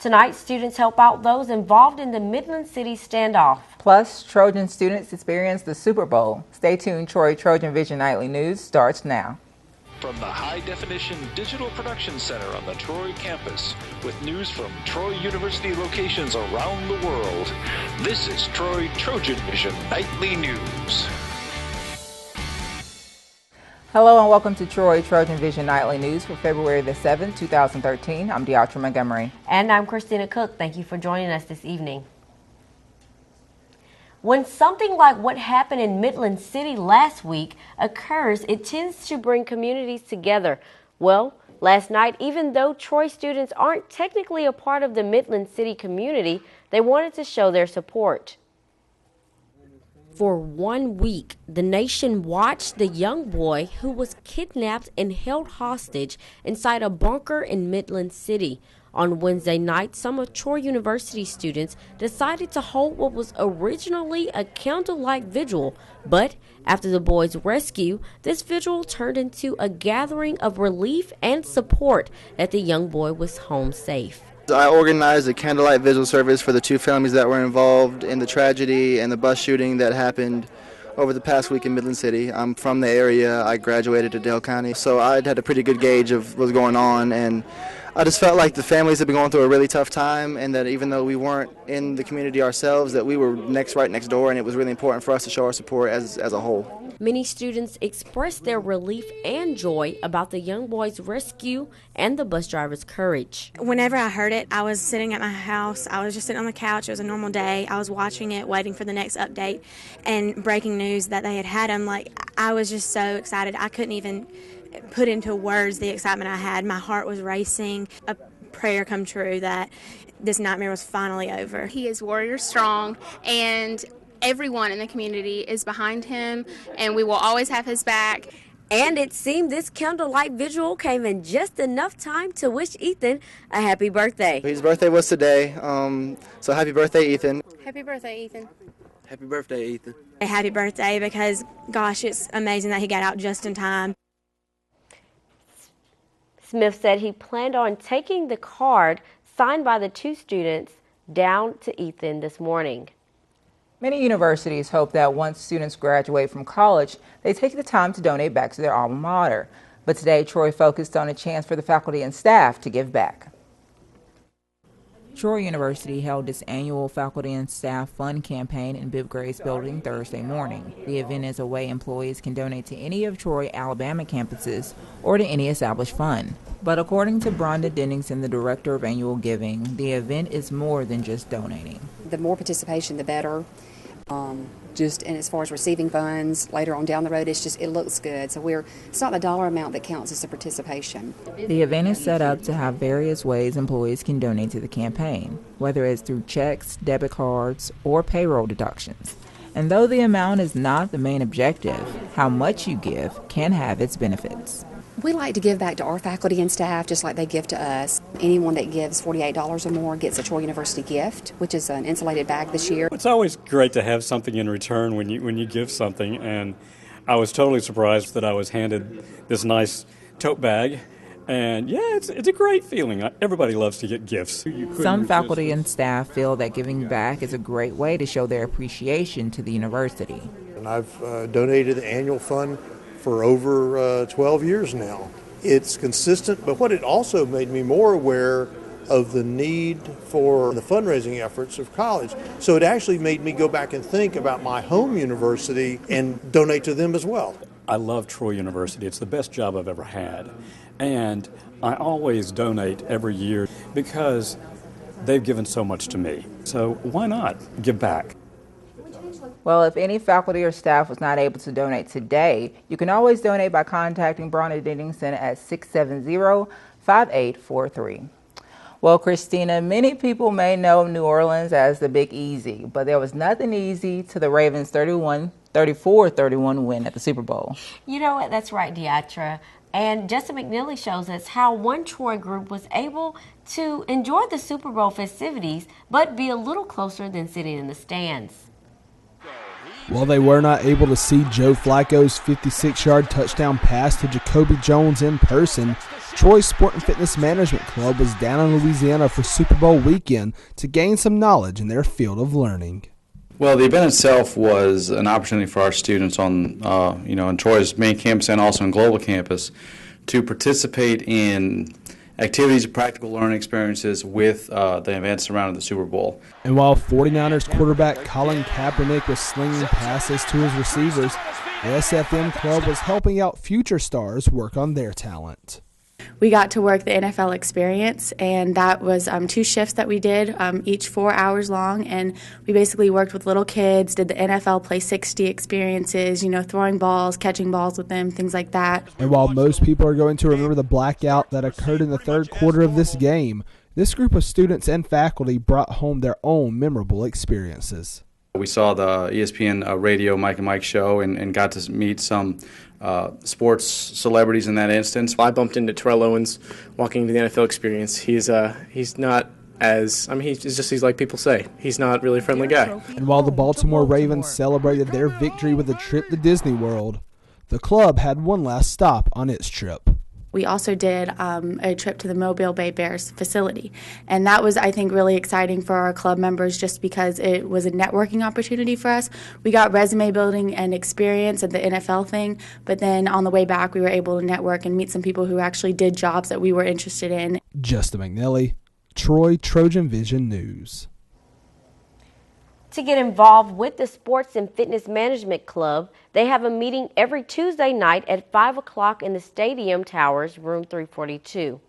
Tonight, students help out those involved in the Midland City standoff. Plus, Trojan students experience the Super Bowl. Stay tuned. TrojanVision Nightly News starts now. From the high-definition digital production center on the Troy campus, with news from Troy University locations around the world, this is TrojanVision Nightly News. Hello and welcome to TrojanVision Nightly News for February the 7th, 2013. I'm Deatra Montgomery. And I'm Christina Cook. Thank you for joining us this evening. When something like what happened in Midland City last week occurs, it tends to bring communities together. Well, last night, even though Troy students aren't technically a part of the Midland City community, they wanted to show their support. For 1 week, the nation watched the young boy who was kidnapped and held hostage inside a bunker in Midland City. On Wednesday night, some of Troy University students decided to hold what was originally a candlelight vigil. But after the boy's rescue, this vigil turned into a gathering of relief and support that the young boy was home safe. I organized a candlelight vigil service for the two families that were involved in the tragedy and the bus shooting that happened over the past week in Midland City. I'm from the area. I graduated at Dale County, so I'd had a pretty good gauge of what's going on, and I just felt like the families have been going through a really tough time, and that even though we weren't in the community ourselves, that we were right next door, and it was really important for us to show our support as a whole. Many students expressed their relief and joy about the young boy's rescue and the bus driver's courage. Whenever I heard it, I was sitting at my house. I was just sitting on the couch. It was a normal day. I was watching it, waiting for the next update, and breaking news that they had him. I was just so excited. I couldn't even put into words the excitement I had. My heart was racing. A prayer come true that this nightmare was finally over. He is warrior strong, and everyone in the community is behind him, and we will always have his back. And it seemed this candlelight vigil came in just enough time to wish Ethan a happy birthday. His birthday was today, so happy birthday, Ethan. Happy birthday, Ethan. Happy birthday, Ethan. A happy birthday, because, gosh, it's amazing that he got out just in time. Smith said he planned on taking the card signed by the two students down to Ethan this morning. Many universities hope that once students graduate from college, they take the time to donate back to their alma mater. But today, Troy focused on a chance for the faculty and staff to give back. Troy University held its annual Faculty and Staff Fund campaign in Bibb Gray's building Thursday morning. The event is a way employees can donate to any of Troy, Alabama campuses or to any established fund. But according to Bronda Dennington, the director of annual giving, the event is more than just donating. The more participation, the better. And as far as receiving funds later on down the road, it looks good. So it's not the dollar amount that counts, it's the participation. The event is set up to have various ways employees can donate to the campaign, whether it's through checks, debit cards, or payroll deductions. And though the amount is not the main objective, how much you give can have its benefits. We like to give back to our faculty and staff just like they give to us. Anyone that gives $48 or more gets a Troy University gift, which is an insulated bag this year. It's always great to have something in return when you give something, and I was totally surprised that I was handed this nice tote bag. And yeah, it's a great feeling. Everybody loves to get gifts. Some faculty and staff feel that giving back is a great way to show their appreciation to the university. And I've donated the annual fund for over 12 years now. It's consistent, but what it also made me more aware of the need for the fundraising efforts of college. So it actually made me go back and think about my home university and donate to them as well. I love Troy University. It's the best job I've ever had. And I always donate every year because they've given so much to me. So why not give back? Well, if any faculty or staff was not able to donate today, you can always donate by contacting Bronda Dennington at 670-5843. Well, Christina, many people may know New Orleans as the Big Easy, but there was nothing easy to the Ravens' 34-31 win at the Super Bowl. You know what? That's right, Deatra. And Justin McNeely shows us how one Troy group was able to enjoy the Super Bowl festivities, but be a little closer than sitting in the stands. While they were not able to see Joe Flacco's 56-yard touchdown pass to Jacoby Jones in person, Troy's Sport and Fitness Management Club was down in Louisiana for Super Bowl weekend to gain some knowledge in their field of learning. Well, the event itself was an opportunity for our students on, in Troy's main campus and also in Global Campus to participate in activities and practical learning experiences with the events surrounding the Super Bowl. And while 49ers quarterback Colin Kaepernick was slinging passes to his receivers, the SFM club was helping out future stars work on their talent. We got to work the NFL experience, and that was 2 shifts that we did, each 4 hours long, and we basically worked with little kids, did the NFL Play 60 experiences, throwing balls, catching balls with them, things like that. And while most people are going to remember the blackout that occurred in the third quarter of this game, this group of students and faculty brought home their own memorable experiences. We saw the ESPN radio Mike and Mike show and got to meet some sports celebrities in that instance. I bumped into Terrell Owens walking into the NFL experience. He's not as, he's like people say. He's not really a friendly guy. And while the Baltimore Ravens celebrated their victory with a trip to Disney World, the club had one last stop on its trip. We also did a trip to the Mobile Bay Bears facility, and that was, I think, really exciting for our club members just because it was a networking opportunity for us. We got resume building and experience at the NFL thing, but then on the way back we were able to network and meet some people who actually did jobs that we were interested in. Justin McNelly, Troy TrojanVision News. To get involved with the Sports and Fitness Management Club, they have a meeting every Tuesday night at 5 o'clock in the Stadium Towers, room 342.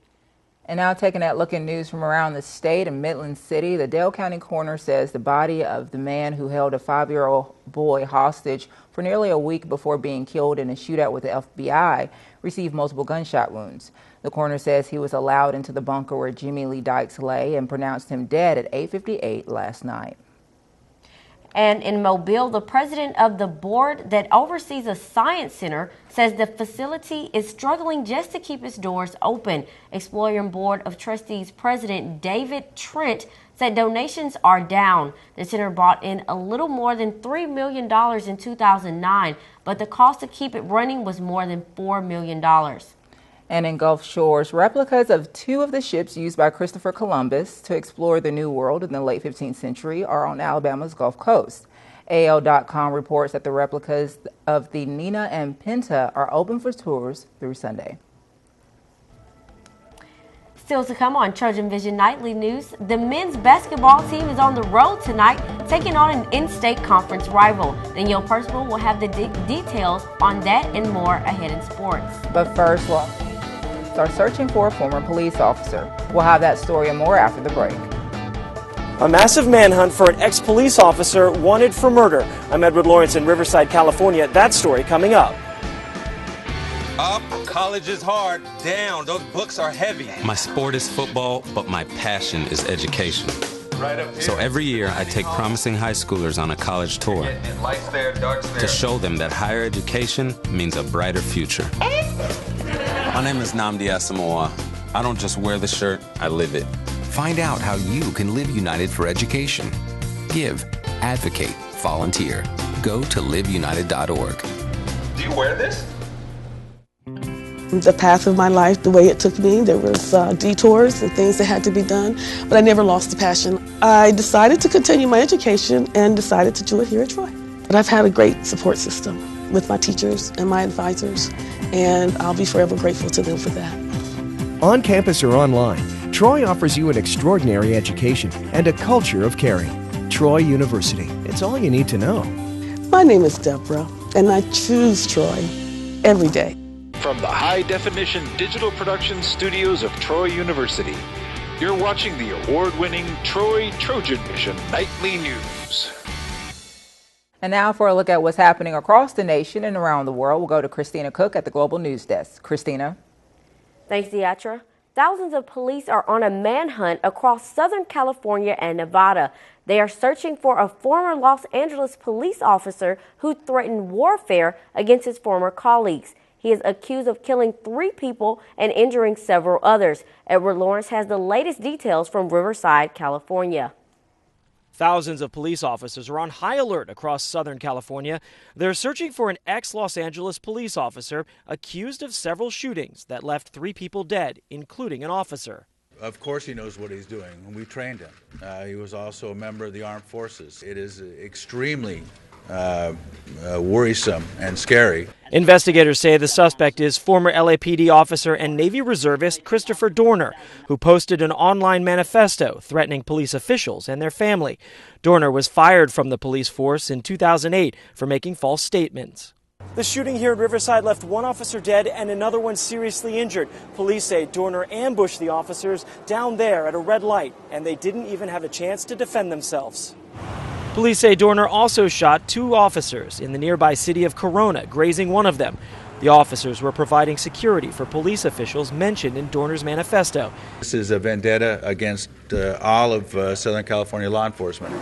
And now taking that look at news from around the state and Midland City, the Dale County coroner says the body of the man who held a 5-year-old boy hostage for nearly a week before being killed in a shootout with the FBI received multiple gunshot wounds. The coroner says he was allowed into the bunker where Jimmy Lee Dykes lay and pronounced him dead at 8:58 last night. And in Mobile, the president of the board that oversees a science center says the facility is struggling just to keep its doors open. Exploring Board of Trustees President David Trent said donations are down. The center brought in a little more than $3 million in 2009, but the cost to keep it running was more than $4 million. And in Gulf Shores, replicas of 2 of the ships used by Christopher Columbus to explore the New World in the late 15th century are on Alabama's Gulf Coast. AL.com reports that the replicas of the Nina and Pinta are open for tours through Sunday. Still to come on TrojanVision Nightly News, the men's basketball team is on the road tonight, taking on an in-state conference rival. Danielle Percival will have the details on that and more ahead in sports. But first, we'll are searching for a former police officer. We'll have that story and more after the break. A massive manhunt for an ex-police officer wanted for murder. I'm Edward Lawrence in Riverside, California. That story coming up. Up, college is hard. Down, those books are heavy. My sport is football, but my passion is education. Right up here. So every year I take promising high schoolers on a college tour Lights there, darks there. to show them that higher education means a brighter future. My name is Nnamdi Asamoah. I don't just wear the shirt, I live it. Find out how you can live united for education. Give, advocate, volunteer. Go to liveunited.org. Do you wear this? The path of my life, the way it took me, there was detours and things that had to be done, but I never lost the passion. I decided to continue my education and decided to do it here at Troy. But I've had a great support system with my teachers and my advisors, and I'll be forever grateful to them for that. On campus or online, Troy offers you an extraordinary education and a culture of caring. Troy University, it's all you need to know. My name is Deborah, and I choose Troy every day. From the high-definition digital production studios of Troy University, you're watching the award-winning Troy TrojanVision Nightly News. And now for a look at what's happening across the nation and around the world, we'll go to Christina Cook at the Global News Desk. Christina. Thanks, Deatra. Thousands of police are on a manhunt across Southern California and Nevada. They are searching for a former Los Angeles police officer who threatened warfare against his former colleagues. He is accused of killing 3 people and injuring several others. Edward Lawrence has the latest details from Riverside, California. Thousands of police officers are on high alert across Southern California. They're searching for an ex-Los Angeles police officer accused of several shootings that left 3 people dead, including an officer. Of course he knows what he's doing. We trained him. He was also a member of the armed forces. It is extremely worrisome and scary. Investigators say the suspect is former LAPD officer and Navy reservist Christopher Dorner, who posted an online manifesto threatening police officials and their family. Dorner was fired from the police force in 2008 for making false statements. The shooting here at Riverside left 1 officer dead and another one seriously injured. Police say Dorner ambushed the officers down there at a red light, and they didn't even have a chance to defend themselves. Police say Dorner also shot 2 officers in the nearby city of Corona, grazing one of them. The officers were providing security for police officials mentioned in Dorner's manifesto. This is a vendetta against all of Southern California law enforcement.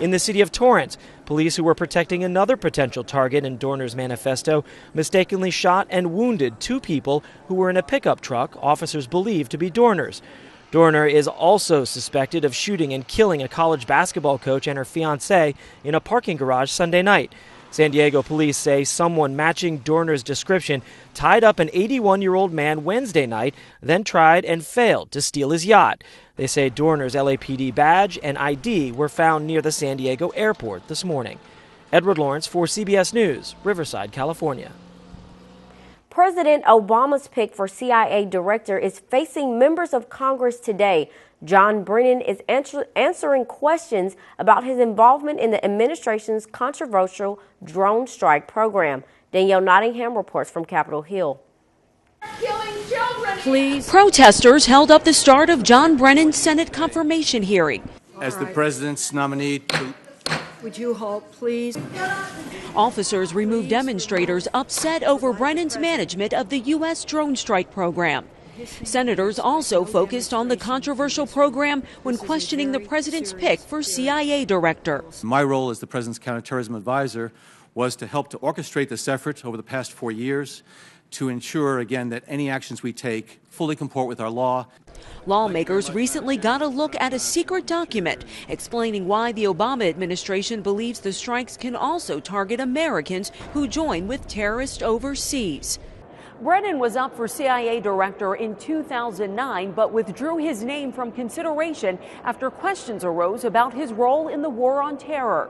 In the city of Torrance, police who were protecting another potential target in Dorner's manifesto mistakenly shot and wounded 2 people who were in a pickup truck officers believed to be Dorner's. Dorner is also suspected of shooting and killing a college basketball coach and her fiancé in a parking garage Sunday night. San Diego police say someone matching Dorner's description tied up an 81-year-old man Wednesday night, then tried and failed to steal his yacht. They say Dorner's LAPD badge and ID were found near the San Diego airport this morning. Edward Lawrence for CBS News, Riverside, California. President Obama's pick for CIA director is facing members of Congress today. John Brennan is answering questions about his involvement in the administration's controversial drone strike program. Danielle Nottingham reports from Capitol Hill. Please. Protesters held up the start of John Brennan's Senate confirmation hearing. As the president's nominee, would you halt, please? Officers removed demonstrators upset over Brennan's management of the U.S. drone strike program. Senators also focused on the controversial program when questioning the president's pick for CIA director. My role as the president's counterterrorism advisor was to help to orchestrate this effort over the past 4 years to ensure, again, that any actions we take fully comport with our law. Lawmakers recently got a look at a secret document explaining why the Obama administration believes the strikes can also target Americans who join with terrorists overseas. Brennan was up for CIA director in 2009, but withdrew his name from consideration after questions arose about his role in the war on terror.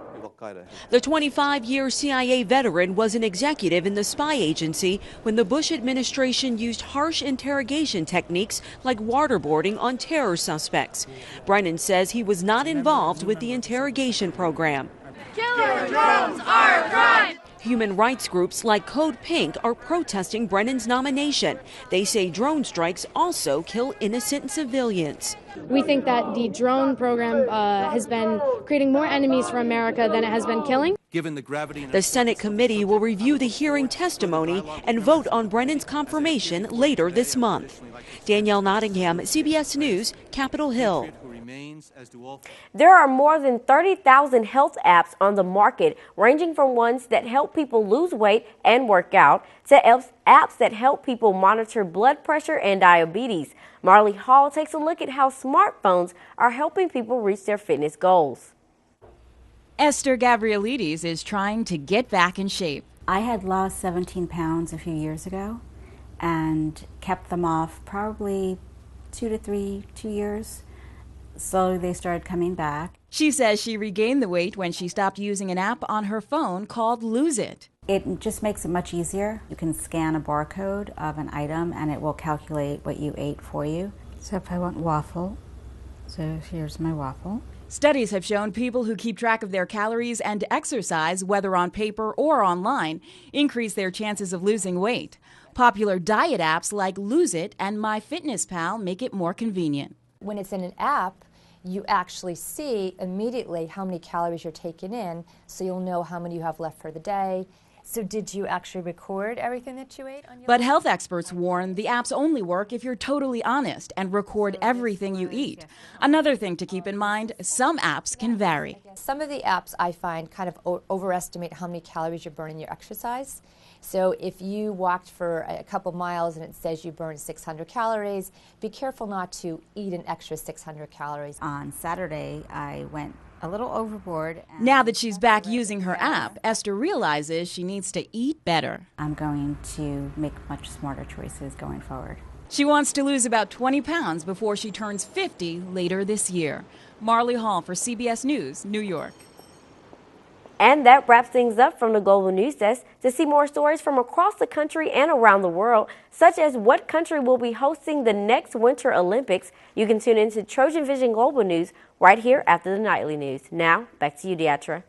The 25-year CIA veteran was an executive in the spy agency when the Bush administration used harsh interrogation techniques like waterboarding on terror suspects. Brennan says he was not involved with the interrogation program. Killer drones are a crime! Human rights groups like Code Pink are protesting Brennan's nomination. They say drone strikes also kill innocent civilians. We think that the drone program has been creating more enemies for America than it has been killing. Given the gravity, the Senate committee will review the hearing testimony and vote on Brennan's confirmation later this month. Danielle Nottingham, CBS News, Capitol Hill. There are more than 30,000 health apps on the market, ranging from ones that help people lose weight and work out to apps that help people monitor blood pressure and diabetes. Marlie Hall takes a look at how smartphones are helping people reach their fitness goals. Esther Gabrielides is trying to get back in shape. I had lost 17 pounds a few years ago and kept them off probably 2 years. Slowly they started coming back. She says she regained the weight when she stopped using an app on her phone called Lose It. It just makes it much easier. You can scan a barcode of an item and it will calculate what you ate for you. So if I want waffle, so here's my waffle. Studies have shown people who keep track of their calories and exercise, whether on paper or online, increase their chances of losing weight. Popular diet apps like Lose It and MyFitnessPal make it more convenient. When it's in an app, you actually see immediately how many calories you're taking in, so you'll know how many you have left for the day. So did you actually record everything that you ate on your But health experts warn the apps only work if you're totally honest and record everything you eat. Another thing to keep in mind, some apps can vary. Some of the apps I find kind of overestimate how many calories you burn in your exercise. So if you walked for a couple miles and it says you burned 600 calories, be careful not to eat an extra 600 calories. On Saturday, I went a little overboard. Now that she's back using her app, Esther realizes she needs to eat better. I'm going to make much smarter choices going forward. She wants to lose about 20 pounds before she turns 50 later this year. Marlie Hall for CBS News, New York. And that wraps things up from the Global News Desk. To see more stories from across the country and around the world, such as what country will be hosting the next Winter Olympics, you can tune into Trojan Vision Global News right here after the nightly news. Now, back to you, Deatra.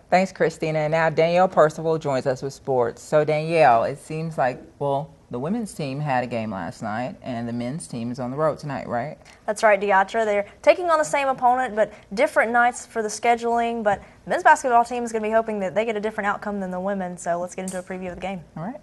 Thanks, Christina. And now Danielle Percival joins us with sports. So, Danielle, it seems like, well, the women's team had a game last night, and the men's team is on the road tonight, right? That's right, Deatra. They're taking on the same opponent, but different nights for the scheduling. But the men's basketball team is going to be hoping that they get a different outcome than the women. So let's get into a preview of the game. All right.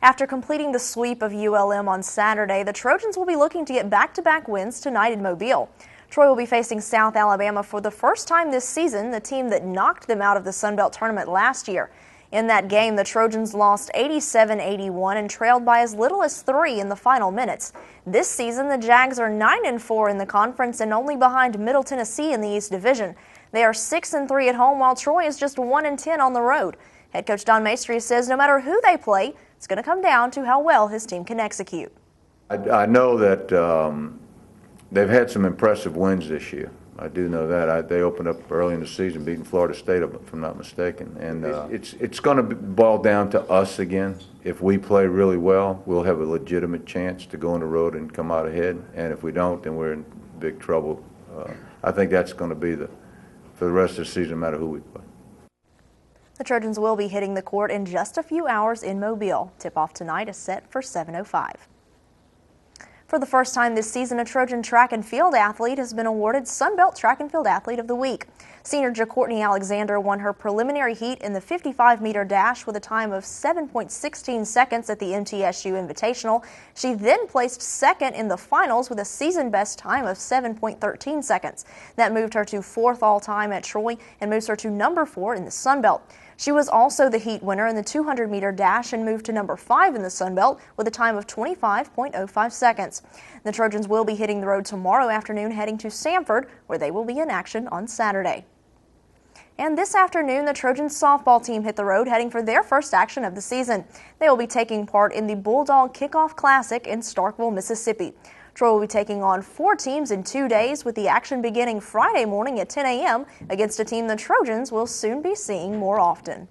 After completing the sweep of ULM on Saturday, the Trojans will be looking to get back-to-back wins tonight in Mobile. Troy will be facing South Alabama for the first time this season, the team that knocked them out of the Sun Belt tournament last year. In that game, the Trojans lost 87-81 and trailed by as little as 3 in the final minutes. This season, the Jags are 9-4 in the conference and only behind Middle Tennessee in the East Division. They are 6-3 at home, while Troy is just 1-10 on the road. Head coach Don Maestri says no matter who they play, it's going to come down to how well his team can execute. I know that they've had some impressive wins this year. I do know that. They opened up early in the season, beating Florida State, if I'm not mistaken. And it's going to boil down to us again. If we play really well, we'll have a legitimate chance to go on the road and come out ahead. And if we don't, then we're in big trouble. I think that's going to be for the rest of the season, no matter who we play. The Trojans will be hitting the court in just a few hours in Mobile. Tip-off tonight is set for 7:05. For the first time this season, a Trojan track and field athlete has been awarded Sun Belt Track and Field Athlete of the Week. Senior JaCourtney Alexander won her preliminary heat in the 55-meter dash with a time of 7.16 seconds at the MTSU Invitational. She then placed second in the finals with a season-best time of 7.13 seconds. That moved her to 4th all-time at Troy and moves her to number 4 in the Sun Belt. She was also the heat winner in the 200-meter dash and moved to number 5 in the Sun Belt with a time of 25.05 seconds. The Trojans will be hitting the road tomorrow afternoon, heading to Sanford, where they will be in action on Saturday. And this afternoon, the Trojans softball team hit the road, heading for their first action of the season. They will be taking part in the Bulldog Kickoff Classic in Starkville, Mississippi. Troy will be taking on 4 teams in 2 days, with the action beginning Friday morning at 10 a.m. against a team the Trojans will soon be seeing more often.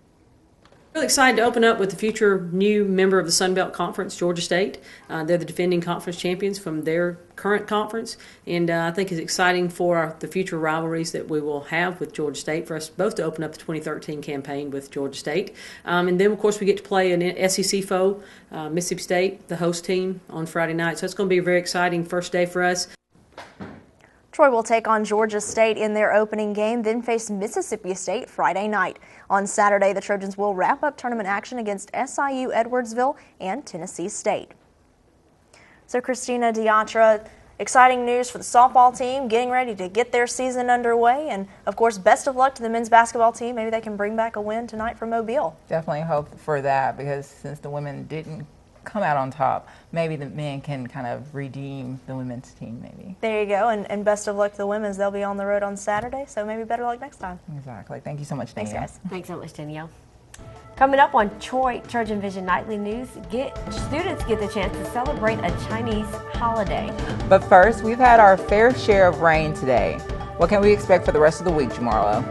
Really excited to open up with the future new member of the Sun Belt Conference, Georgia State. They're the defending conference champions from their current conference, and I think it's exciting for the future rivalries that we will have with Georgia State, for us both to open up the 2013 campaign with Georgia State. And then, of course, we get to play an SEC foe, Mississippi State, the host team, on Friday night. So it's going to be a very exciting first day for us. Troy will take on Georgia State in their opening game, then face Mississippi State Friday night. On Saturday, the Trojans will wrap up tournament action against SIU Edwardsville and Tennessee State. So, Christina, Deatra, exciting news for the softball team, getting ready to get their season underway. And, of course, best of luck to the men's basketball team. Maybe they can bring back a win tonight from Mobile. Definitely hope for that, because since the women didn't come out on top, maybe the men can kind of redeem the women's team, maybe. There you go, and best of luck to the women's. They'll be on the road on Saturday, so maybe better luck next time. Exactly. Thank you so much, Danielle. Thanks, guys. Thanks so much, Danielle. Coming up on Trojan Vision Nightly News, students get the chance to celebrate a Chinese holiday. But first, we've had our fair share of rain today. What can we expect for the rest of the week, Jamarlo?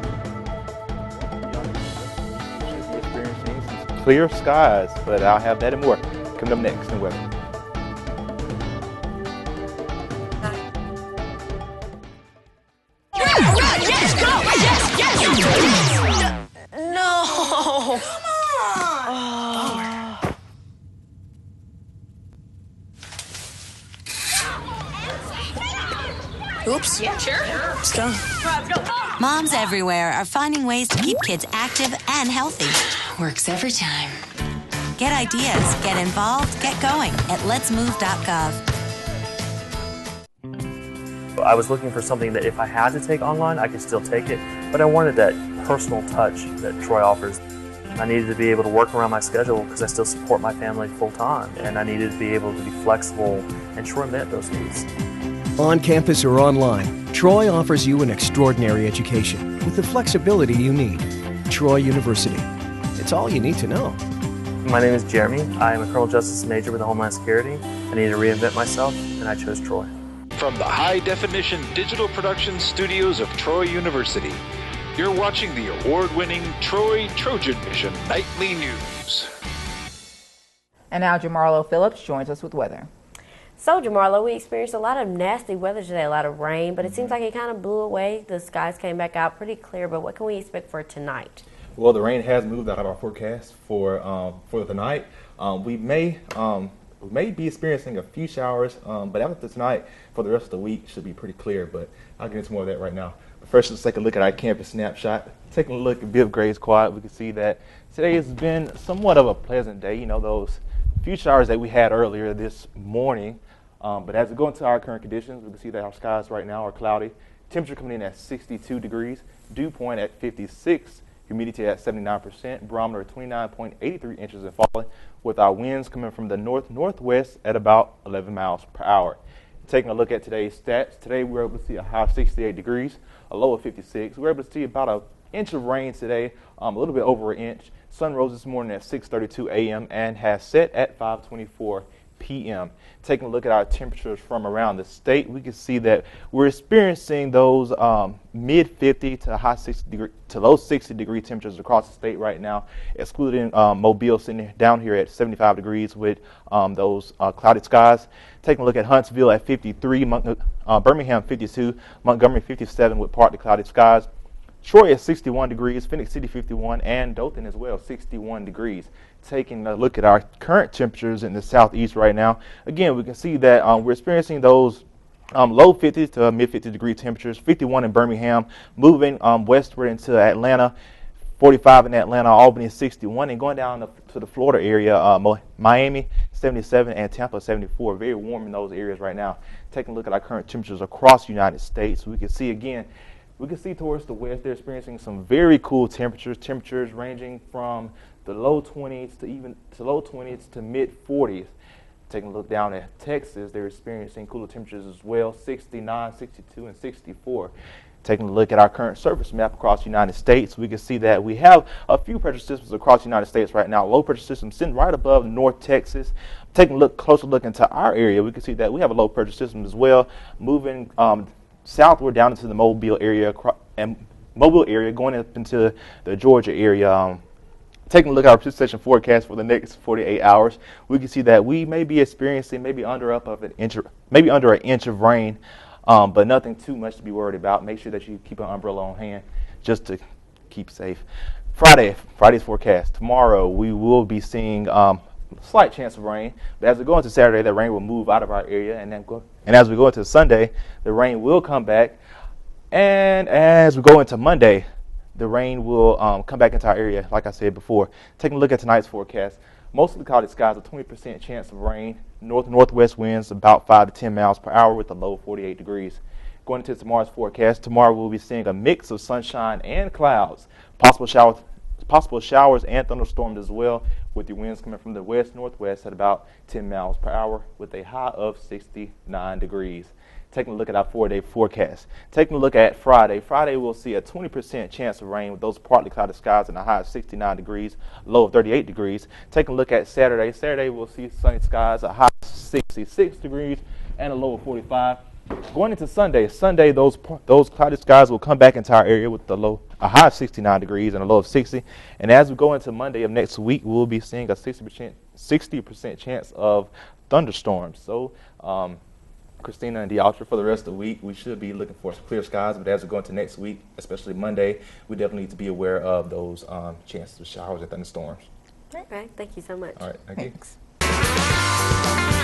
Clear skies, but I'll have that and more coming up next in weather. Yes, go! Yes! No! Come on! Oops. Yeah, sure. Let's go. Let's go. Moms everywhere are finding ways to keep kids active and healthy. Works every time. Get ideas, get involved, get going at letsmove.gov. I was looking for something that if I had to take online, I could still take it, but I wanted that personal touch that Troy offers. I needed to be able to work around my schedule because I still support my family full time, and I needed to be able to be flexible, and Troy met those needs. On campus or online, Troy offers you an extraordinary education with the flexibility you need. Troy University. It's all you need to know. My name is Jeremy. I am a criminal justice major with Homeland Security. I needed to reinvent myself, and I chose Troy. From the high-definition digital production studios of Troy University, you're watching the award-winning TrojanVision Nightly News. And now Jamarlo Phillips joins us with weather. So, Jamarlo, we experienced a lot of nasty weather today, a lot of rain, but it seems like it kind of blew away. The skies came back out pretty clear, but what can we expect for tonight? Well, the rain has moved out of our forecast for the night. We may be experiencing a few showers, but after tonight, for the rest of the week, should be pretty clear, but I'll get into more of that right now. But first, let's take a look at our campus snapshot. Taking a look at Bibb Graves Quad, we can see that today has been somewhat of a pleasant day. You know, those few showers that we had earlier this morning. But as we go into our current conditions, we can see that our skies right now are cloudy. Temperature coming in at 62 degrees, dew point at 56, humidity at 79%, barometer at 29.83 inches and falling, with our winds coming from the north-northwest at about 11 miles per hour. Taking a look at today's stats, today we were able to see a high of 68 degrees, a low of 56. We were able to see about an inch of rain today, a little bit over an inch. Sun rose this morning at 6:32 a.m. and has set at 5:24 p.m. Taking a look at our temperatures from around the state, we can see that we're experiencing those mid 50 to high 60 degree to low 60 degree temperatures across the state right now, excluding Mobile sitting down here at 75 degrees with those cloudy skies. Taking a look at Huntsville at 53, Birmingham 52, Montgomery 57 with partly cloudy skies. Troy at 61 degrees, Phoenix City 51, and Dothan as well, 61 degrees. Taking a look at our current temperatures in the southeast right now, again, we can see that we're experiencing those low 50s to mid 50 degree temperatures, 51 in Birmingham, moving westward into Atlanta, 45 in Atlanta, Albany 61, and going down to the Florida area, Miami 77 and Tampa 74. Very warm in those areas right now. Taking a look at our current temperatures across the United States, we can see again, we can see towards the west, they're experiencing some very cool temperatures ranging from the low 20s to mid 40s. Taking a look down at Texas, they're experiencing cooler temperatures as well, 69, 62, and 64. Taking a look at our current surface map across the United States, we can see that we have a few pressure systems across the United States right now. Low pressure system sitting right above North Texas. Taking a closer look into our area, we can see that we have a low pressure system as well, moving southward down into the Mobile area going up into the Georgia area. Taking a look at our precipitation forecast for the next 48 hours, we can see that we may be experiencing maybe under an inch of rain, but nothing too much to be worried about. Make sure that you keep an umbrella on hand just to keep safe. Friday's forecast. Tomorrow we will be seeing slight chance of rain, but as we go into Saturday, that rain will move out of our area, and as we go into Sunday, the rain will come back, and as we go into Monday, the rain will come back into our area, like I said before. Taking a look at tonight's forecast, mostly cloudy skies, a 20% chance of rain, northwest winds about 5 to 10 miles per hour with a low of 48 degrees. Going into tomorrow's forecast, tomorrow we'll be seeing a mix of sunshine and clouds, possible showers and thunderstorms as well, with the winds coming from the west-northwest at about 10 miles per hour with a high of 69 degrees. Taking a look at our 4-day forecast. Taking a look at Friday. Friday we'll see a 20% chance of rain with those partly cloudy skies and a high of 69 degrees, low of 38 degrees. Taking a look at Saturday. Saturday we'll see sunny skies, a high of 66 degrees and a low of 45. Going into Sunday, those cloudy skies will come back into our area with a high of 69 degrees and a low of 60. And as we go into Monday of next week, we'll be seeing a 60% chance of thunderstorms. So, Christina and Dealtra, for the rest of the week, we should be looking for some clear skies. But as we go into next week, especially Monday, we definitely need to be aware of those chances of showers and thunderstorms. Okay, thank you so much. All right, thank you. Thanks.